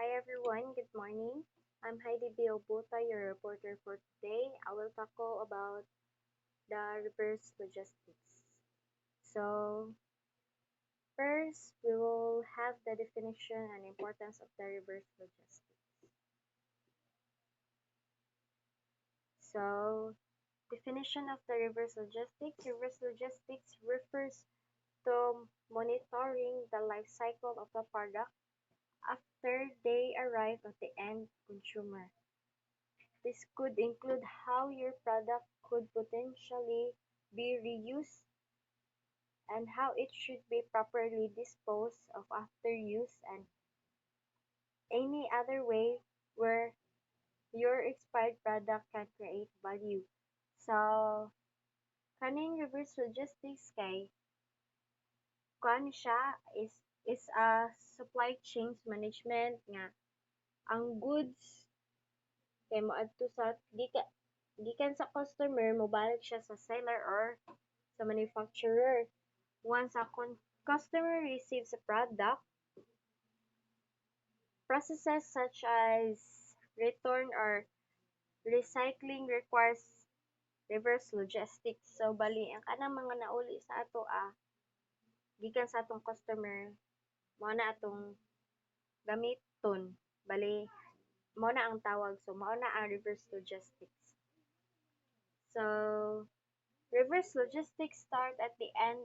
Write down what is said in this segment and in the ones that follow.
Hi everyone, good morning. I'm Heidi Biobota, your reporter for today. I will tackle about the reverse logistics. So, first, we will have the definition and importance of the reverse logistics. So, definition of the reverse logistics. Reverse logistics refers to monitoring the life cycle of the product after they arrive at the end consumer. This could include how your product could potentially be reused and how it should be properly disposed of after use and any other way where your expired product can create value. So, kaning reverse logistics kay kuan siya is a supply chain management nga ang goods kay moadto sa gikan sa customer mobalik siya sa seller or sa manufacturer. Once a customer receives a product, processes such as return or recycling requires reverse logistics. So bali ang kanang mga nauli sa ato gikan sa atong customer mao na atong gamiton. Bali mao na ang tawag, so mao na ang reverse logistics. So reverse logistics start at the end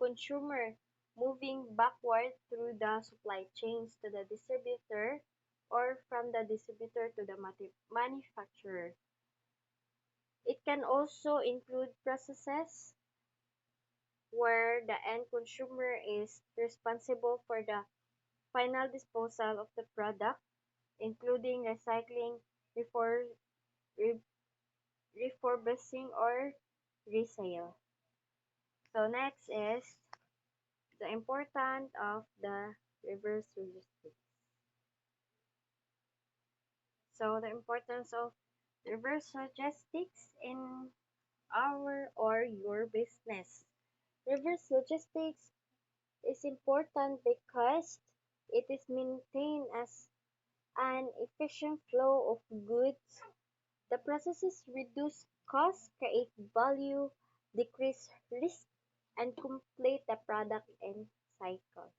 consumer, moving backward through the supply chains to the distributor or from the distributor to the manufacturer. It can also include processes where the end consumer is responsible for the final disposal of the product, including recycling, re- refurbishing, or resale. So next is the importance of the reverse logistics. So the importance of reverse logistics in our or your business. Reverse logistics is important because it is maintained as an efficient flow of goods. The processes reduce costs, create value, decrease risk, and complete the product end cycle.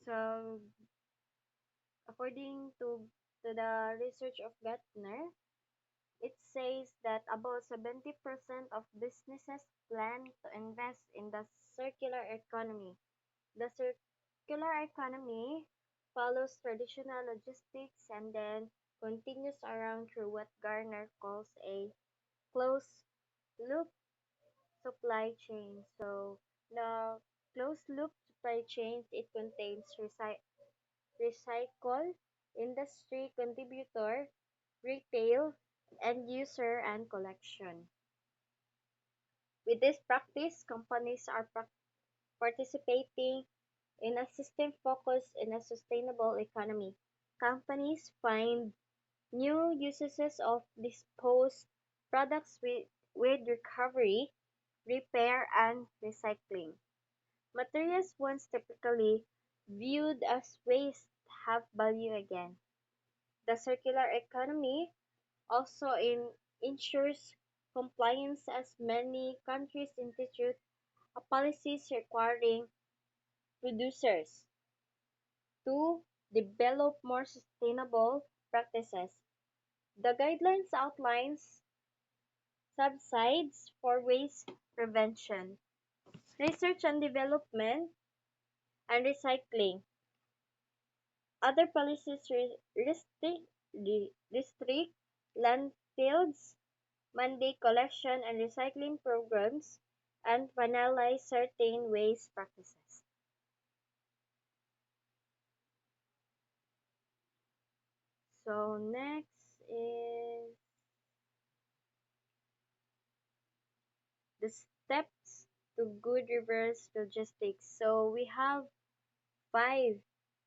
So, according to the research of Gartner, it says that about 70% of businesses plan to invest in the circular economy. The circular economy follows traditional logistics and then continues around through what Gartner calls a closed loop supply chain. So the closed loop supply chains it contains recycle, industry contributor, retail, end user, and collection. With this practice, companies are participating in a system focused in a sustainable economy. Companies find new uses of disposed products with recovery, repair, and recycling. Materials once typically viewed as waste have value again. The circular economy also ensures compliance as many countries institute policies requiring producers to develop more sustainable practices. The guidelines outlines subsides for waste prevention, research and development, and recycling. Other policies restrict landfills, mandate collection and recycling programs, and penalize certain waste practices. So next is the steps to good reverse logistics. So we have five.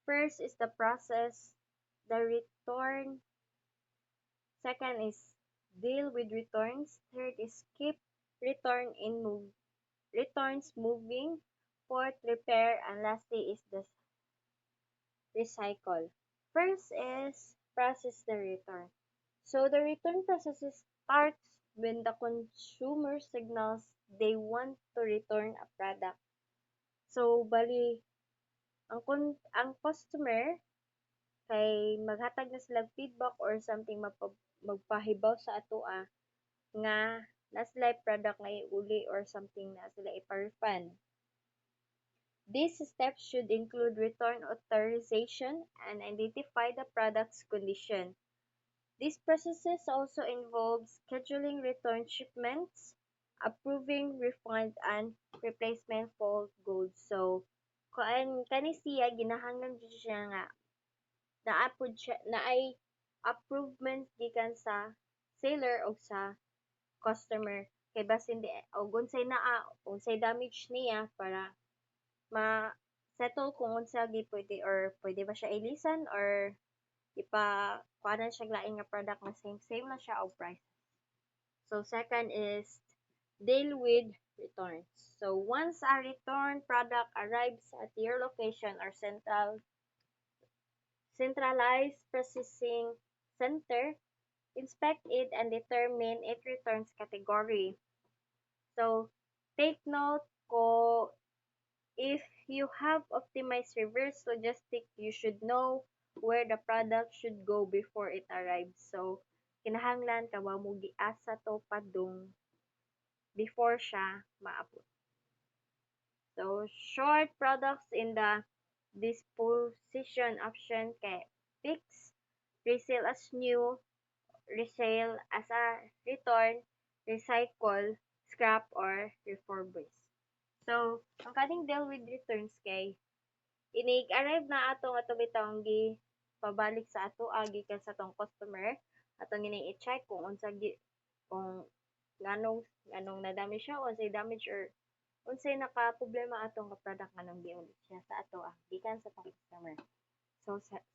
First is the process, the return. Second is deal with returns. Third is keep return in move. returns moving, fourth repair, and lastly is the recycle. First is process the return. So the return process starts when the consumer signals they want to return a product. So bali ang customer kay maghatag na sila feedback or something magpahibaw sa atoa nga na sila product nga iuli or something na sila ipa-refund. These steps should include return authorization and identify the product's condition. These processes also involve scheduling return shipments, approving refund and replacement for goods. So, kani siya ginahanglan jud siya nga naapod siya naay approvement gikan sa seller o sa customer kay basin di og unsay damage niya para ma-settle kung unsa gyud pwede or pwede ba siya ilisan or kuhanan siya laing nga product na same lang siya og price. So second is deal with returns. So once a return product arrives at your location or centralized processing center, inspect it and determine its returns category. So take note ko if you have optimized reverse logistics, you should know where the product should go before it arrives. So, kinahanglan ka wa mo giasa to padung before siya maabot. So, short products in the disposition option kay fix, resale as new, resale as a return, recycle, scrap, or refurbish. So, ang kaning deal with returns kay inig-arrive na ato bitawng pabalik sa ato gikan sa tong customer atong gining i-check kung unsa kung nganong na-damage siya o unsay damage or unsay naka-problema atong product nganong giulit siya sa ato gikan sa tong customer.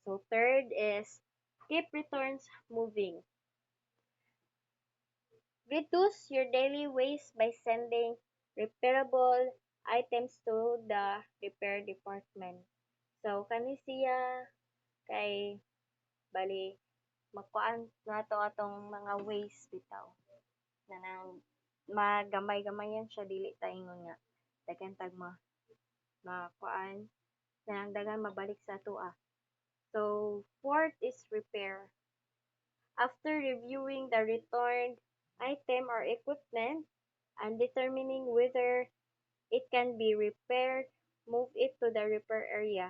So third is keep returns moving. Reduce your daily waste by sending repairable items to the repair department. So, kani siya kay bali makuan nato atong mga waste bitaw na nang magamay-gamayan siya dili ta ingon nga daghan tag makuan nang daghan mabalik sa ato. So, fourth is repair. After reviewing the returned item or equipment and determining whether it can be repaired, move it to the repair area.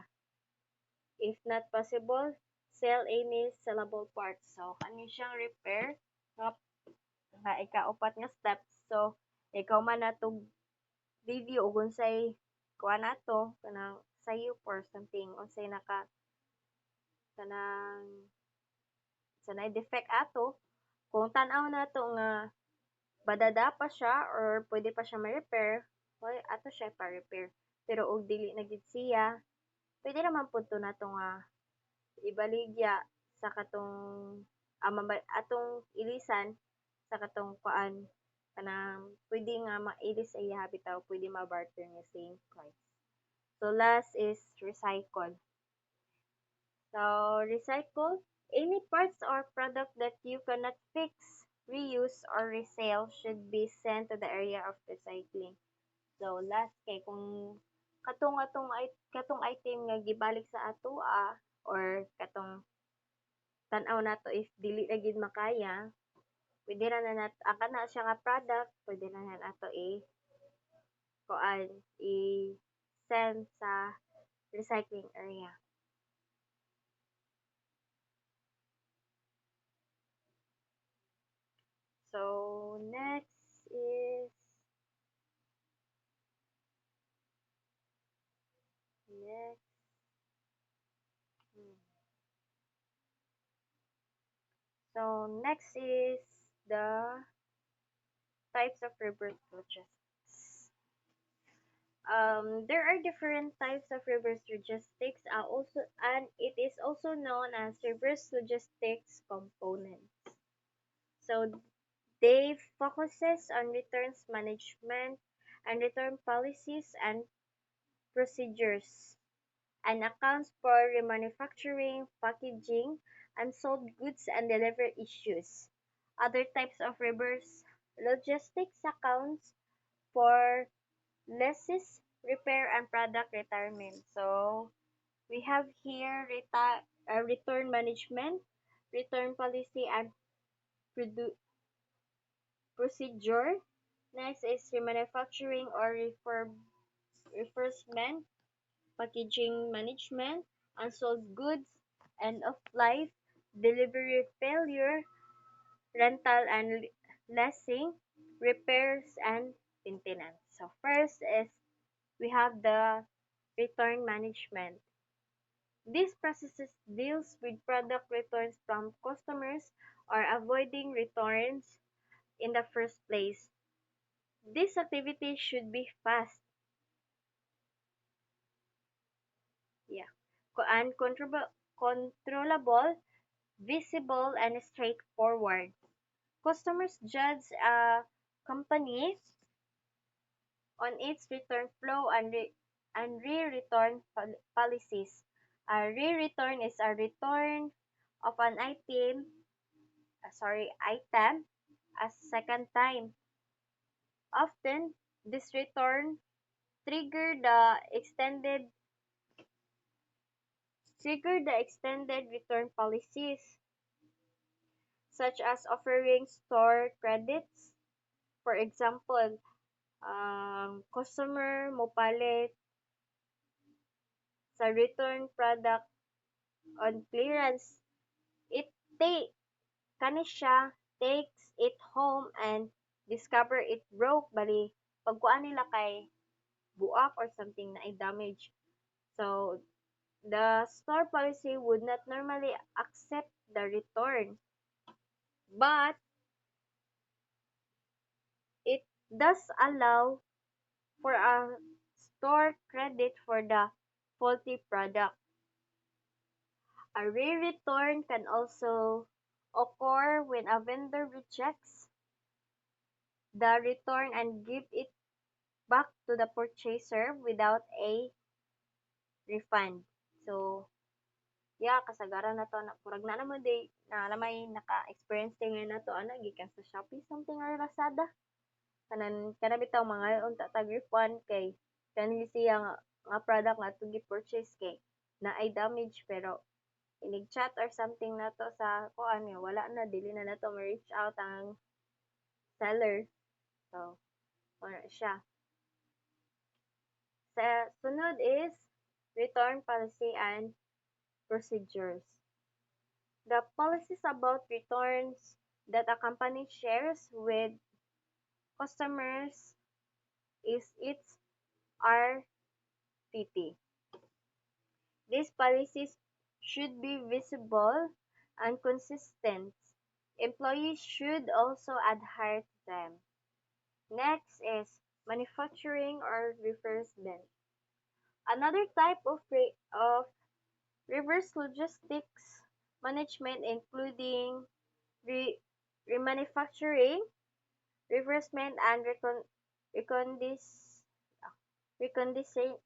If not possible, sell any sellable parts. So, kani siyang repair nga ikaupat nga steps. So, ikaw man natong review og unsay kuha nato kanang sayo or something unsay kanang sanay defect ato kung tan-aw nato nga badada pa siya or pwede pa siya ma-repair, well, ato siya pa-repair. Pero og dili na gid siya, pwede naman pud to nato nga ibaligya sa katong atong ilisan sa katong kuan kanang pwede nga mailis sa iya bitaw pwede ma-barter nga same price. So last is recycle. So recycle any parts or product that you cannot fix, reuse or resell should be sent to the area of recycling. So last kay kung katong item nga gibalik sa ato or katong tan-aw nato if dili na gid makaya, pwede ra na kana siya nga product, pwede na nato kuan i-send sa recycling area. So next is next hmm. So next is the types of reverse logistics. There are different types of reverse logistics and it is also known as reverse logistics components. So they focuses on returns management, and return policies and procedures, and accounts for remanufacturing, packaging, unsold goods, and delivery issues. Other types of reverse logistics accounts for lessees, repair, and product retirement. So we have here return management, return policy, and procedure. Next is remanufacturing or refurbishment, packaging management, unsold goods, end of life, delivery failure, rental and leasing, repairs, and maintenance. So first is we have the return management. This process deals with product returns from customers or avoiding returns in the first place. This activity should be fast, yeah, and controllable, visible, and straightforward. Customers judge a company on its return flow and re-return policies. A re-return is a return of an item a second time. Often, this return trigger the extended return policies, such as offering store credits. For example, customer mopalit sa return product on clearance. It take kani siya takes it home and discover it broke bali pagkuan nila kay buak or something na damage. So the store policy would not normally accept the return, but it does allow for a store credit for the faulty product. A re-return can also occur when a vendor rejects the return and give it back to the purchaser without a refund. So, yeah, kasagaran na to na murag na naman day na lamay naka-experience din ngayon na to ana gikan sa Shopee something or Lazada. Kanan bitaw mga unta tag refund kay kanhi siya nga product nga to gi-purchase kay na ay damage pero inig-chat or something na to sa kuan nga wala na dili na nato ma-reach out ang seller. So, wala siya. Sa sunod is return policy and procedures. The policies about returns that a company shares with customers is its RTT. These policies should be visible and consistent. Employees should also adhere to them. Next is manufacturing or reimbursement. Another type of reverse logistics management including re- remanufacturing, reimbursement, and recondis- reconditioning.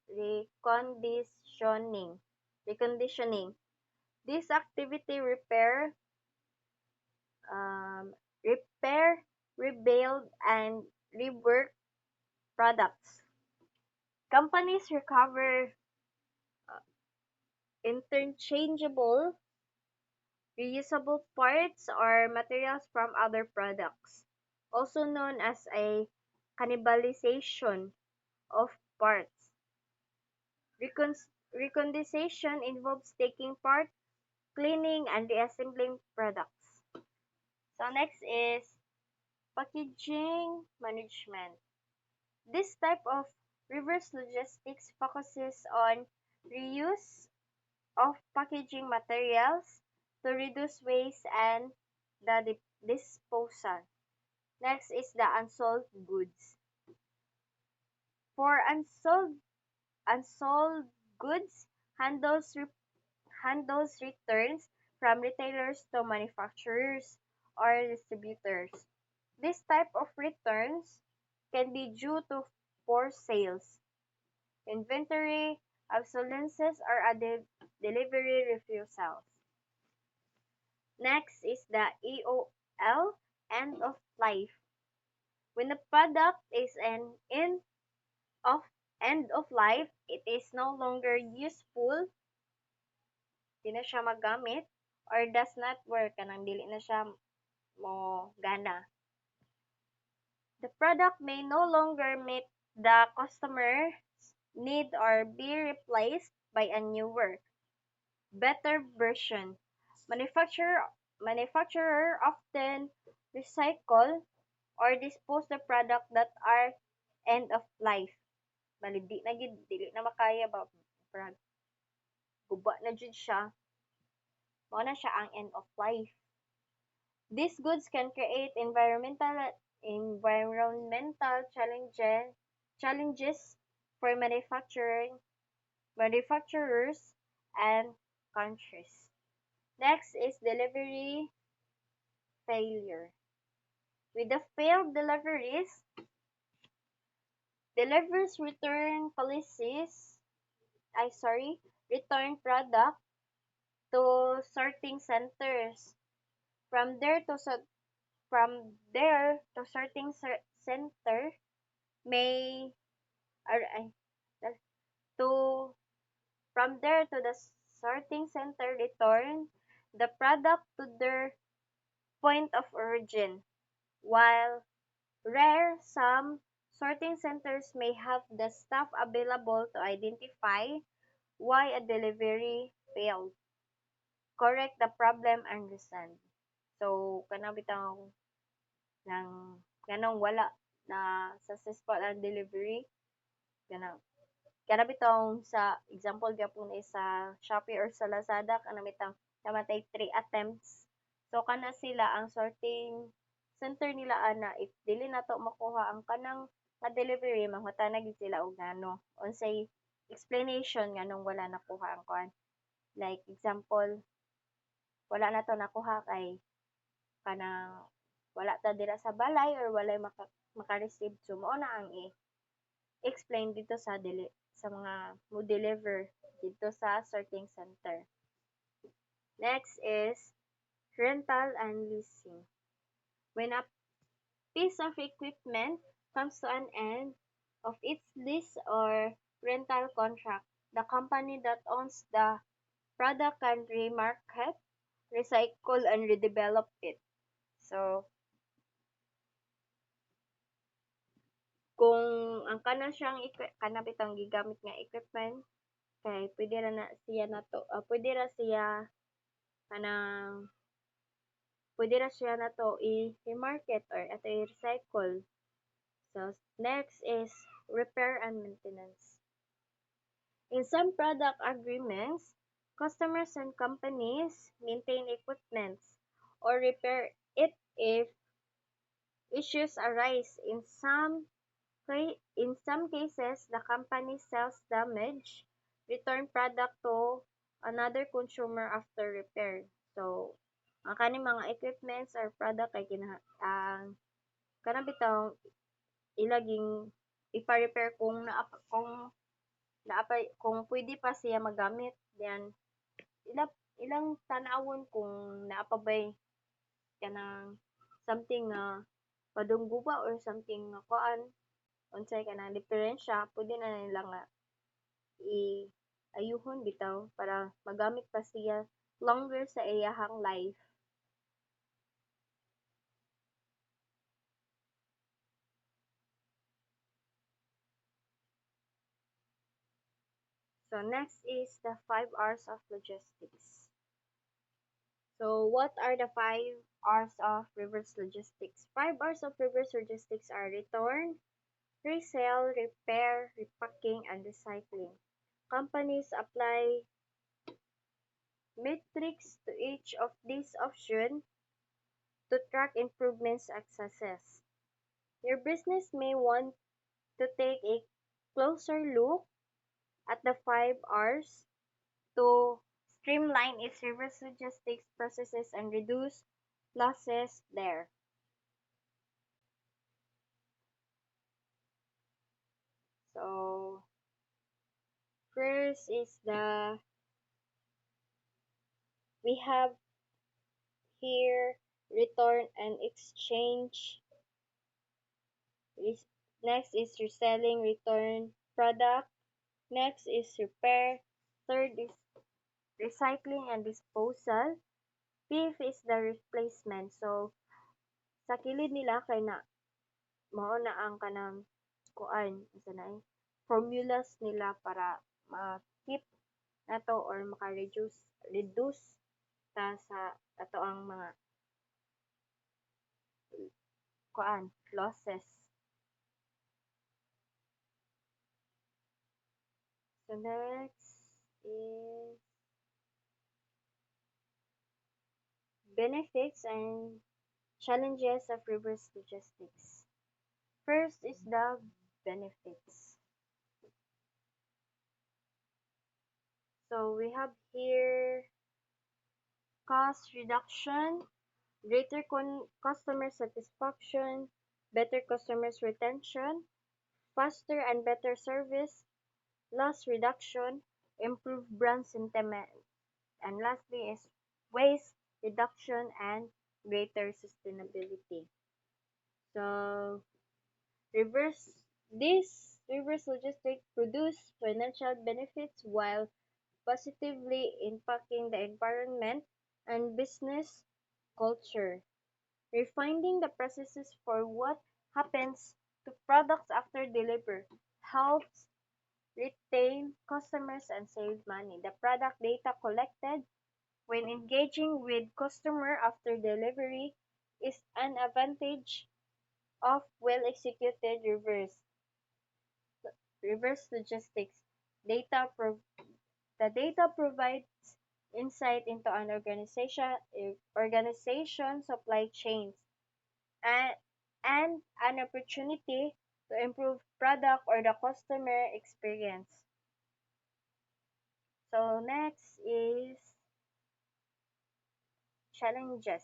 This activity repair, rebuild, and rework products. Companies recover interchangeable, reusable parts or materials from other products, also known as a cannibalization of parts. Reconditioning involves taking part, cleaning, and reassembling products. So next is packaging management. This type of reverse logistics focuses on reuse of packaging materials to reduce waste and the disposal. Next is the unsold goods. For unsold goods, handles returns from retailers to manufacturers or distributors. This type of returns can be due to poor sales, inventory obsolescence, or delivery refusals. Next is the EOL, end of life. When a product is an of end of life, it is no longer useful, di na siya magamit, or does not work, kanang dili na siya mo gana. The product may no longer meet the customer's need or be replaced by a newer, better version. Manufacturer often recycle or dispose the product that are end of life. Bali di na gid dili na makaya ba brand. Guba na jud siya. Mao na siya ang end of life. These goods can create environmental challenges for manufacturers and countries. Next is delivery failure. With the failed delivers return product to sorting centers. From there to sorting center may or ay, to from there to the sorting center return the product to their point of origin. While rare, some sorting centers may have the staff available to identify why a delivery failed, correct the problem, and resend. So, kana bitaw ng ganong wala na successful ang delivery, kana kana bitaw sa example gyapon is sa Shopee or sa Lazada kana bitaw namatay 3 attempts. So kana sila ang sorting center nila ana if dili nato makuha ang kanang nga delivery mangutana gid sila og ngano unsay explanation nganong wala nakuha ang kuan. Like example, wala na to nakuha kay kanang wala ta dira sa balay or walay maka-receive, so mao na ang explain dito sa mga mo deliver dito sa sorting center. Next is rental and leasing. When a piece of equipment comes to an end of its lease or rental contract, the company that owns the product can remarket, recycle, and redevelop it. So, kung ang kana siyang kana bitang gigamit nga equipment kay pwede ra siya kanang pwede ra siya nato i-market or ato i-recycle. So next is repair and maintenance. In some product agreements, customers and companies maintain equipment or repair it if issues arise. In some cases, the company sells damaged, return product to another consumer after repair. So, ang kaning mga equipments or product kay ang kanang bitaw ilaging ipa-repair kung pwede pa siya magamit, then ilang tanawon kung naapa bay kanang something na padunggo ba or something nga kuan unsay kanang diferensya pwede na nila nga ayuhon bitaw para magamit pa siya longer sa iyahang life. So next is the 5 R's of logistics. So what are the 5 R's of reverse logistics? 5 R's of reverse logistics are return, resell, repair, repacking, and recycling. Companies apply metrics to each of these options to track improvements and success. Your business may want to take a closer look at the 5 R's to streamline its reverse logistics processes and reduce losses there. First is we have here return and exchange. Next is reselling return product. Next is repair. Third is recycling and disposal. Fifth is the replacement. So sa kilid nila kay na mao na ang kanang kuan unsa na formulas nila para ma-keep nato or maka-reduce ta sa ato ang mga kuan losses. So next is benefits and challenges of reverse logistics. First is the benefits. So we have here cost reduction, greater customer satisfaction, better customers retention, faster and better service, loss reduction, improved brand sentiment, and lastly is waste reduction and greater sustainability. So reverse this reverse logistics produce financial benefits while positively impacting the environment and business culture. Refining the processes for what happens to products after delivery helps retain customers and save money. The product data collected when engaging with customer after delivery is an advantage of well-executed reverse logistics. Data pro- the data provides insight into an organization supply chains and, and an opportunity to improve product or the customer experience. So next is challenges.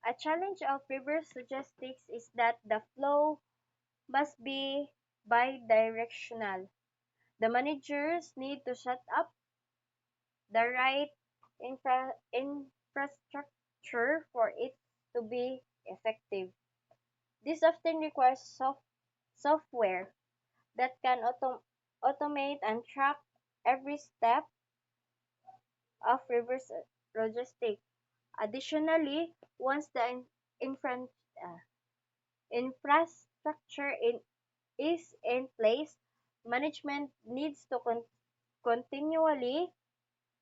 A challenge of reverse logistics is that the flow must be bidirectional. The managers need to set up the right infrastructure for it to be effective. This often requires software that can automate and track every step of reverse logistics. Additionally, once the uh, infrastructure is in place, management needs to continually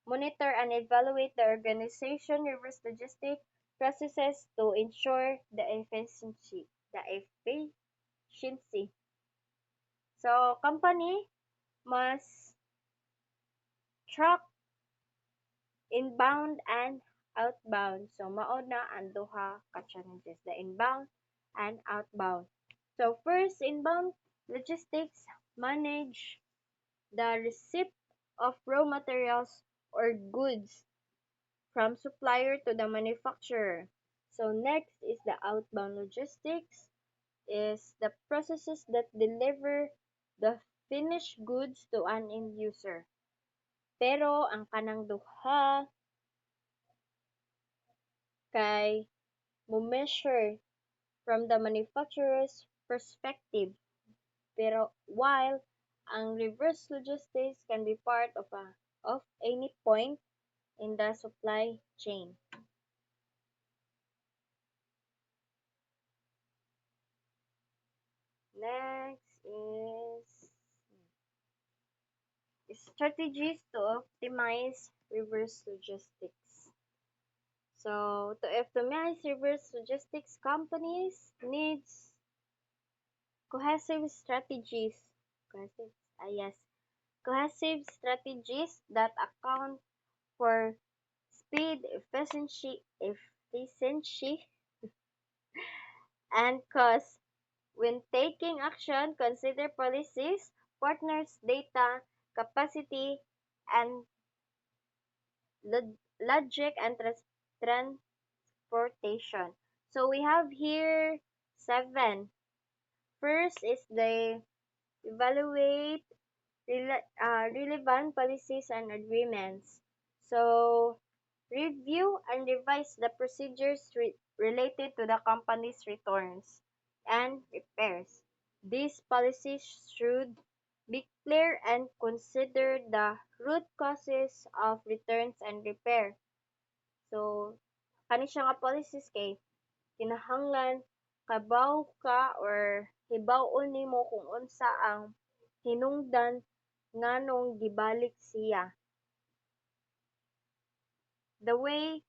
monitor and evaluate the organization reverse logistics processes to ensure the efficiency. Efficiency. So, company must track inbound and outbound. So, mao na ang duha ka challenges, the inbound and outbound. So, first, inbound logistics manage the receipt of raw materials or goods from supplier to the manufacturer. So, next is the outbound logistics is the processes that deliver the finished goods to an end user. Pero ang kanang duha kay mo measure from the manufacturer's perspective. Pero while ang reverse logistics can be part of any point in the supply chain. Next is strategies to optimize reverse logistics. So to optimize reverse logistics, companies needs cohesive strategies. Cohesive, yes, cohesive strategies that account for speed, efficiency, and cost. When taking action, consider policies, partners, data, capacity, and logic and transportation. So we have here 7. First is the evaluate relevant policies and agreements. So, review and revise the procedures related to the company's returns and repairs. These policies should be clear and consider the root causes of returns and repair. So, kani siya nga policies kay kinahanglan kabaw ka or hibaw-on nimo kung unsa ang hinungdan nganong gibalik siya. The way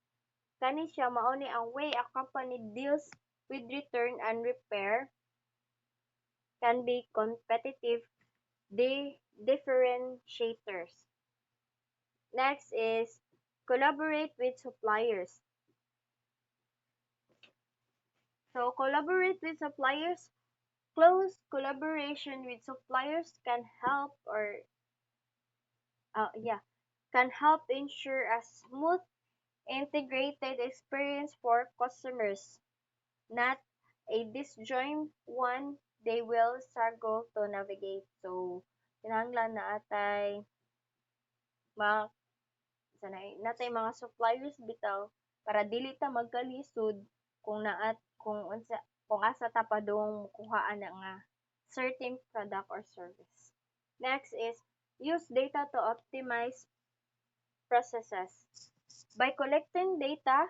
kani siya mao ni ang way a company deals with return and repair can be competitive differentiators. Next is collaborate with suppliers. So collaborate with suppliers. Close collaboration with suppliers can help or can help ensure a smooth integrated experience for customers, not a disjoint one they will struggle to navigate. So, kinahanglan na atay mga natay mga suppliers bitaw para dili ta magkalisod kung naat kung asa ta padung kuhaan na nga certain product or service. Next is use data to optimize processes. By collecting data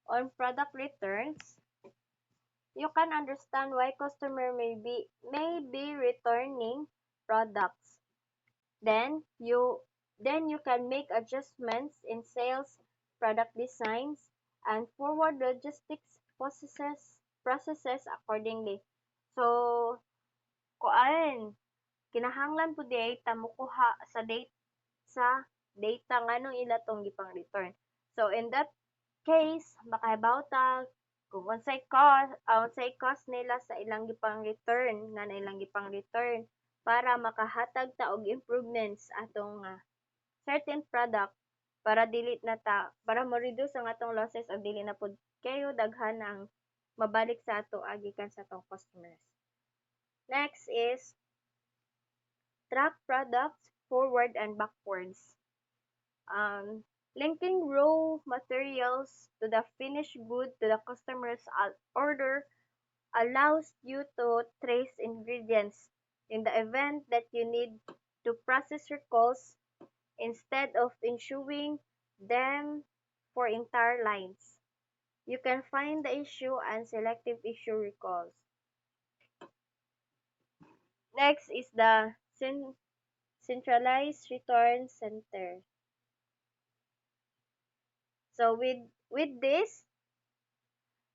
on product returns, you can understand why customer may be returning products. Then you can make adjustments in sales, product designs, and forward logistics processes accordingly. So, kuan kinahanglan pud ta mokuha sa data nganong ila tong gipang return. So in that case, makahibaw ta kung unsay cost nila sa ilang gipang return nga na ilang gipang return para makahatag ta og improvements atong certain product para ma-reduce ang atong losses o dili na pud kayo daghan ang mabalik sa ato gikan sa atong customers. Next is track products forward and backwards. Linking raw materials to the finished good to the customer's order allows you to trace ingredients in the event that you need to process recalls instead of issuing them for entire lines. You can find the issue and selective issue recalls. Next is the centralized return center. So with this,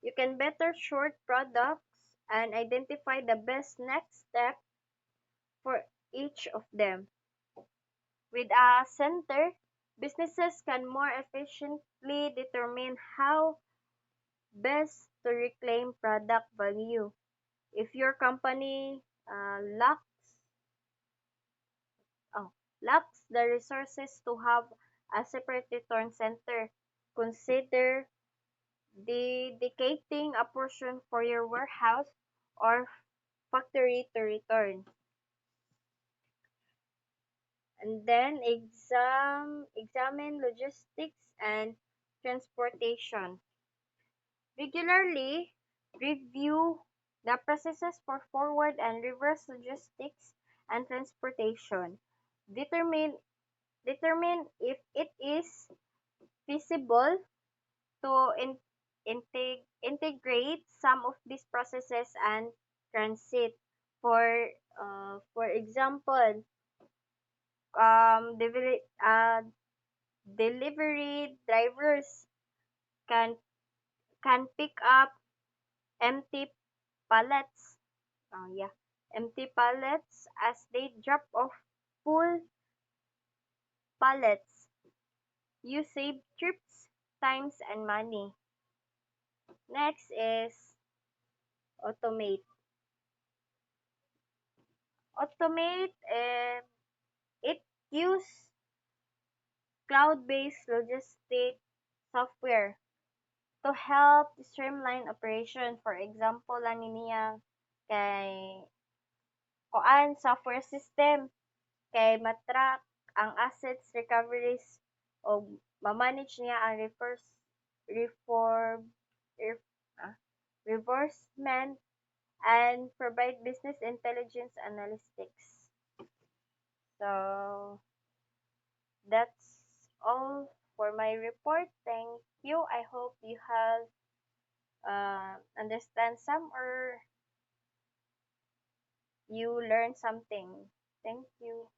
you can better sort products and identify the best next step for each of them. With a center, businesses can more efficiently determine how best to reclaim product value. If your company lacks the resources to have a separate return center, consider dedicating a portion for your warehouse or factory to return. And then examine logistics and transportation. Regularly review the processes for forward and reverse logistics and transportation. Determine if it is feasible to integrate some of these processes and transit. For example, delivery drivers can pick up empty pallets. Empty pallets as they drop off full pallets. You save trips, times, and money. Next is automate. Automate, it use cloud-based logistic software to help streamline operation. For example, lang niya kay kuan software system kay matrack ang assets recoveries o ma-manage niya ang reform ref, ah, reimbursement and provide business intelligence analytics. So that's all for my report. Thank you. I hope you have understand some or you learn something. Thank you.